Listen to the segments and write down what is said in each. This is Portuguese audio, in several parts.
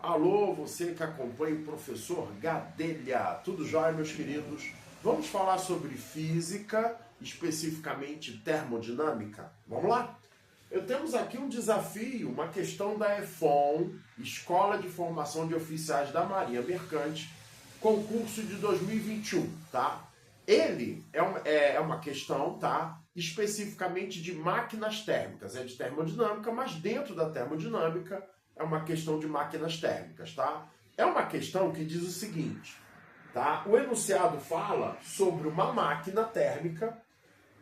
Alô, você que acompanha o professor Gadelha. Tudo jóia, meus queridos? Vamos falar sobre física, especificamente termodinâmica? Vamos lá? Temos aqui um desafio, uma questão da EFON, Escola de Formação de Oficiais da Marinha Mercante, concurso de 2021, tá? Ele é uma questão, tá? Especificamente de máquinas térmicas, é de termodinâmica, mas dentro da termodinâmica é uma questão de máquinas térmicas, tá? É uma questão que diz o seguinte, tá? O enunciado fala sobre uma máquina térmica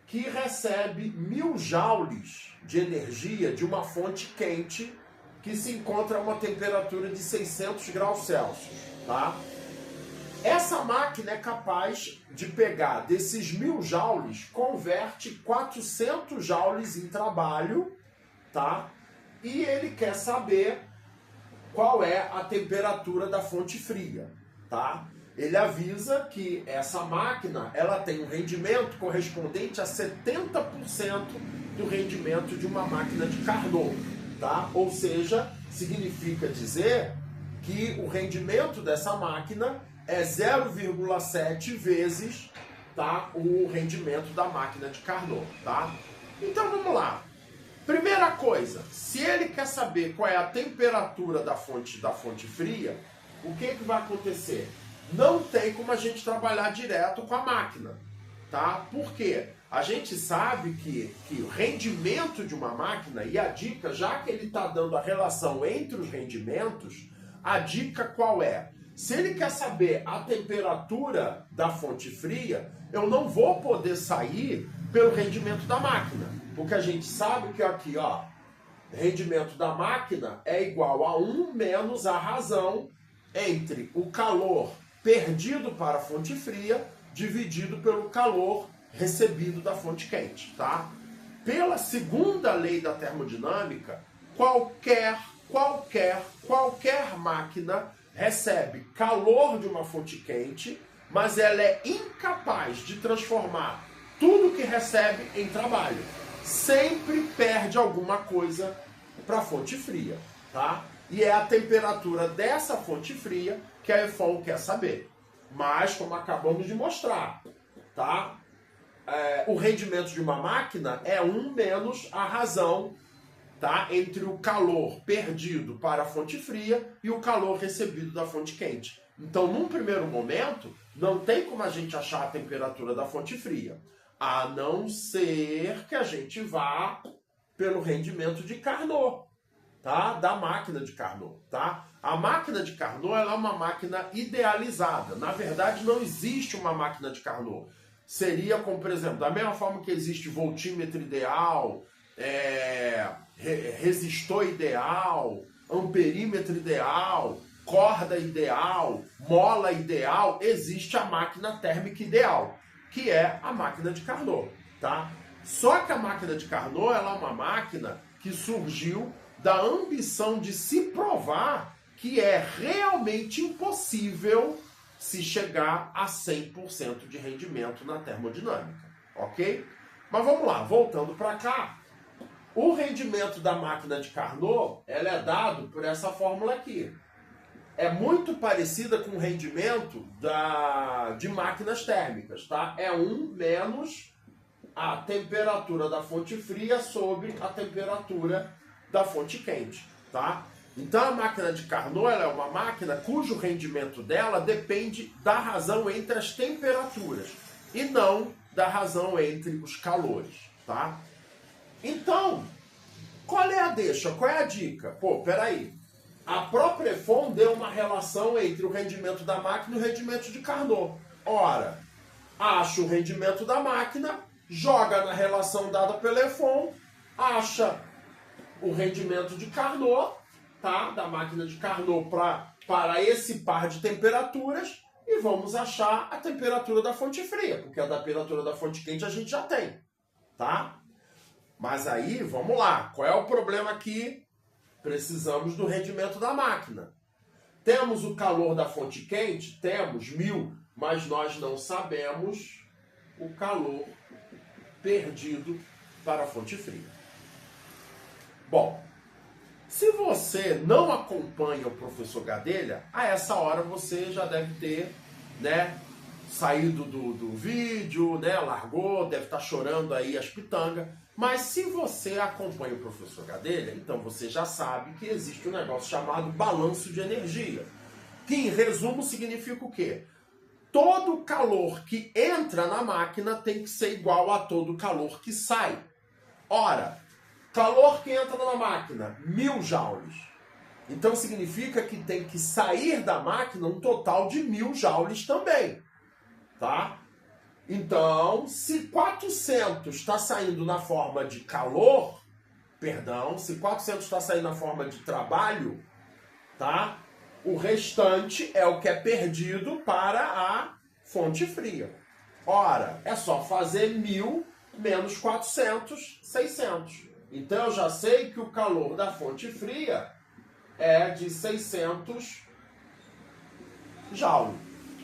que recebe 1000 joules de energia de uma fonte quente que se encontra a uma temperatura de 600 graus Celsius, tá? Essa máquina é capaz de pegar desses 1000 joules, converte 400 joules em trabalho, tá? E ele quer saber qual é a temperatura da fonte fria, tá? Ele avisa que essa máquina ela tem um rendimento correspondente a 70% do rendimento de uma máquina de Carnot, tá? Ou seja, significa dizer que o rendimento dessa máquina é 0,7 vezes, tá, o rendimento da máquina de Carnot, tá? Então vamos lá. Primeira coisa, se ele quer saber qual é a temperatura da fonte fria, o que vai acontecer? Não tem como a gente trabalhar direto com a máquina, tá? Por quê? A gente sabe que o rendimento de uma máquina, e a dica, já que ele está dando a relação entre os rendimentos, a dica qual é? Se ele quer saber a temperatura da fonte fria, eu não vou poder sair pelo rendimento da máquina. Porque a gente sabe que aqui, ó, rendimento da máquina é igual a 1 menos a razão entre o calor perdido para a fonte fria dividido pelo calor recebido da fonte quente, tá? Pela segunda lei da termodinâmica, qualquer máquina recebe calor de uma fonte quente, mas ela é incapaz de transformar tudo que recebe em trabalho. Sempre perde alguma coisa para a fonte fria, tá? E é a temperatura dessa fonte fria que a EFON quer saber. Mas, como acabamos de mostrar, tá? O rendimento de uma máquina é 1 menos a razão, tá, entre o calor perdido para a fonte fria e o calor recebido da fonte quente. Então, num primeiro momento, não tem como a gente achar a temperatura da fonte fria, a não ser que a gente vá pelo rendimento de Carnot, tá? Da máquina de Carnot, tá? A máquina de Carnot ela é uma máquina idealizada. Na verdade, não existe uma máquina de Carnot. Seria como, por exemplo, da mesma forma que existe voltímetro ideal, resistor ideal, amperímetro ideal, corda ideal, mola ideal, existe a máquina térmica ideal, que é a máquina de Carnot, tá? Só que a máquina de Carnot ela é uma máquina que surgiu da ambição de se provar que é realmente impossível se chegar a 100% de rendimento na termodinâmica, ok? Mas vamos lá, voltando para cá, o rendimento da máquina de Carnot ela é dado por essa fórmula aqui. É muito parecida com o rendimento de máquinas térmicas, tá? É 1 menos a temperatura da fonte fria sobre a temperatura da fonte quente, tá? Então a máquina de Carnot ela é uma máquina cujo rendimento dela depende da razão entre as temperaturas e não da razão entre os calores, tá? Então, qual é a deixa? Qual é a dica? Pô, peraí. A própria EFON deu uma relação entre o rendimento da máquina e o rendimento de Carnot. Ora, acha o rendimento da máquina, joga na relação dada pela EFON, acha o rendimento de Carnot, tá? Da máquina de Carnot para esse par de temperaturas e vamos achar a temperatura da fonte fria, porque a temperatura da fonte quente a gente já tem, tá? Mas aí, vamos lá, qual é o problema aqui? Precisamos do rendimento da máquina. Temos o calor da fonte quente? Temos 1000, mas nós não sabemos o calor perdido para a fonte fria. Bom, Se você não acompanha o professor Gadelha, a essa hora você já deve ter, né, saído do vídeo, né, largou, deve estar chorando aí as pitangas. Mas se você acompanha o professor Gadelha, então você já sabe que existe um negócio chamado balanço de energia. Que, em resumo, significa o quê? Todo calor que entra na máquina tem que ser igual a todo calor que sai. Ora, calor que entra na máquina, 1000 joules. Então significa que tem que sair da máquina um total de 1000 joules também. Tá? Então, se 400 está saindo na forma de calor, se 400 está saindo na forma de trabalho, tá? O restante é o que é perdido para a fonte fria. Ora, é só fazer 1000 menos 400, 600. Então eu já sei que o calor da fonte fria é de 600 joules.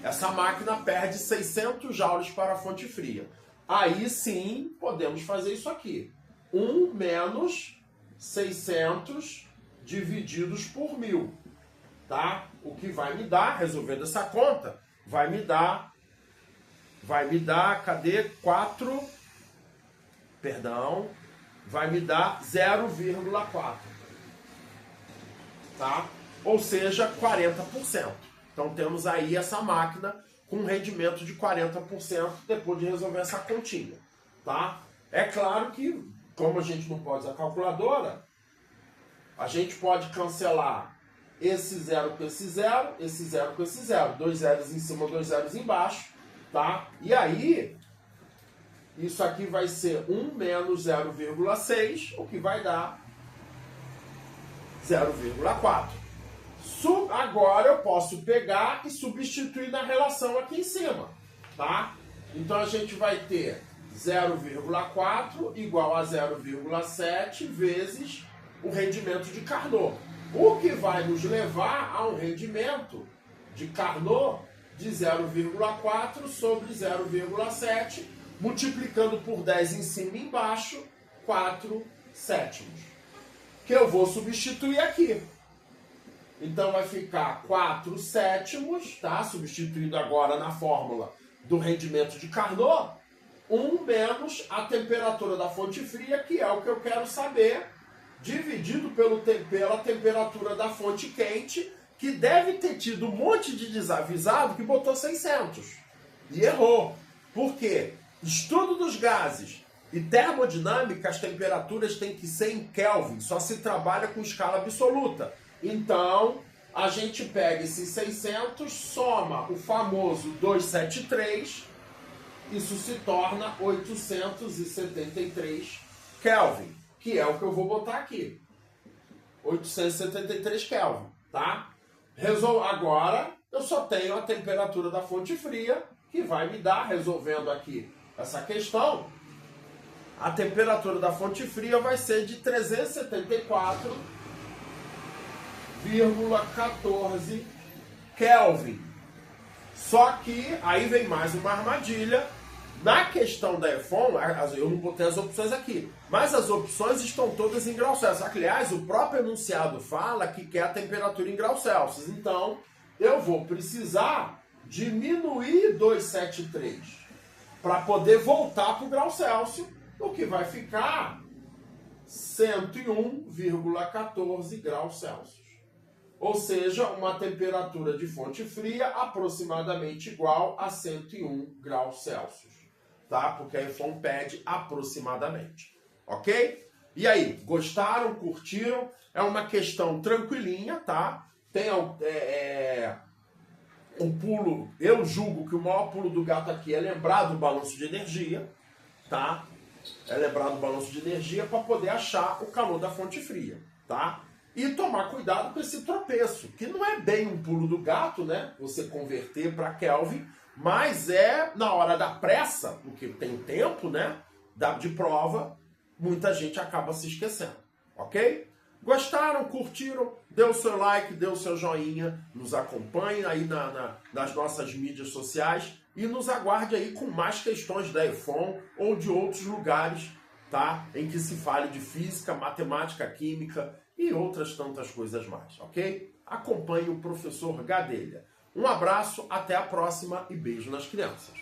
Essa máquina perde 600 joules para a fonte fria. Aí sim podemos fazer isso aqui. 1 menos 600 divididos por 1000. Tá? O que vai me dar, resolvendo essa conta, vai me dar, cadê? 4, perdão, vai me dar 0,4. Tá? Ou seja, 40%. Então temos aí essa máquina com um rendimento de 40% depois de resolver essa continha. Tá? É claro que, como a gente não pode usar calculadora, a gente pode cancelar esse zero com esse zero, esse zero com esse zero. 2 zeros em cima, 2 zeros embaixo. Tá? E aí, isso aqui vai ser 1 menos 0,6, o que vai dar 0,4. Agora eu posso pegar e substituir na relação aqui em cima, tá? Então a gente vai ter 0,4 igual a 0,7 vezes o rendimento de Carnot. O que vai nos levar a um rendimento de Carnot de 0,4 sobre 0,7, multiplicando por 10 em cima e embaixo, 4 sétimos. Que eu vou substituir aqui. Então vai ficar 4 sétimos, tá? Substituindo agora na fórmula do rendimento de Carnot, 1 menos a temperatura da fonte fria, que é o que eu quero saber, dividido pela temperatura da fonte quente, que deve ter tido um monte de desavisado que botou 600. E errou. Por quê? Estudo dos gases e termodinâmica, as temperaturas têm que ser em Kelvin, só se trabalha com escala absoluta. Então, a gente pega esses 600, soma o famoso 273, isso se torna 873 Kelvin, que é o que eu vou botar aqui. 873 Kelvin, tá? Agora, eu só tenho a temperatura da fonte fria, que vai me dar, resolvendo aqui essa questão, a temperatura da fonte fria vai ser de 374,14 Kelvin. Só que aí vem mais uma armadilha. Na questão da EFON, eu não botei as opções aqui, mas as opções estão todas em graus Celsius. Aliás, o próprio enunciado fala que quer a temperatura em graus Celsius. Então, eu vou precisar diminuir 273 para poder voltar para o grau Celsius, o que vai ficar 101,14 graus Celsius. Ou seja, uma temperatura de fonte fria aproximadamente igual a 101 graus Celsius. Tá? Porque a EFON pede aproximadamente. Ok? E aí, gostaram? Curtiram? É uma questão tranquilinha, tá? Tem um pulo, eu julgo que o maior pulo do gato aqui é lembrar do balanço de energia, tá? É lembrar do balanço de energia para poder achar o calor da fonte fria, tá? E tomar cuidado com esse tropeço, que não é bem um pulo do gato, né? Você converter para Kelvin, mas é na hora da pressa, porque tem tempo, né? De prova, muita gente acaba se esquecendo, ok? Gostaram? Curtiram? Dê o seu like, dê o seu joinha, nos acompanhe aí nas nossas mídias sociais e nos aguarde aí com mais questões da EFON ou de outros lugares, tá? Em que se fale de física, matemática, química e outras tantas coisas mais, ok? Acompanhe o professor Gadelha. Um abraço, até a próxima e beijo nas crianças.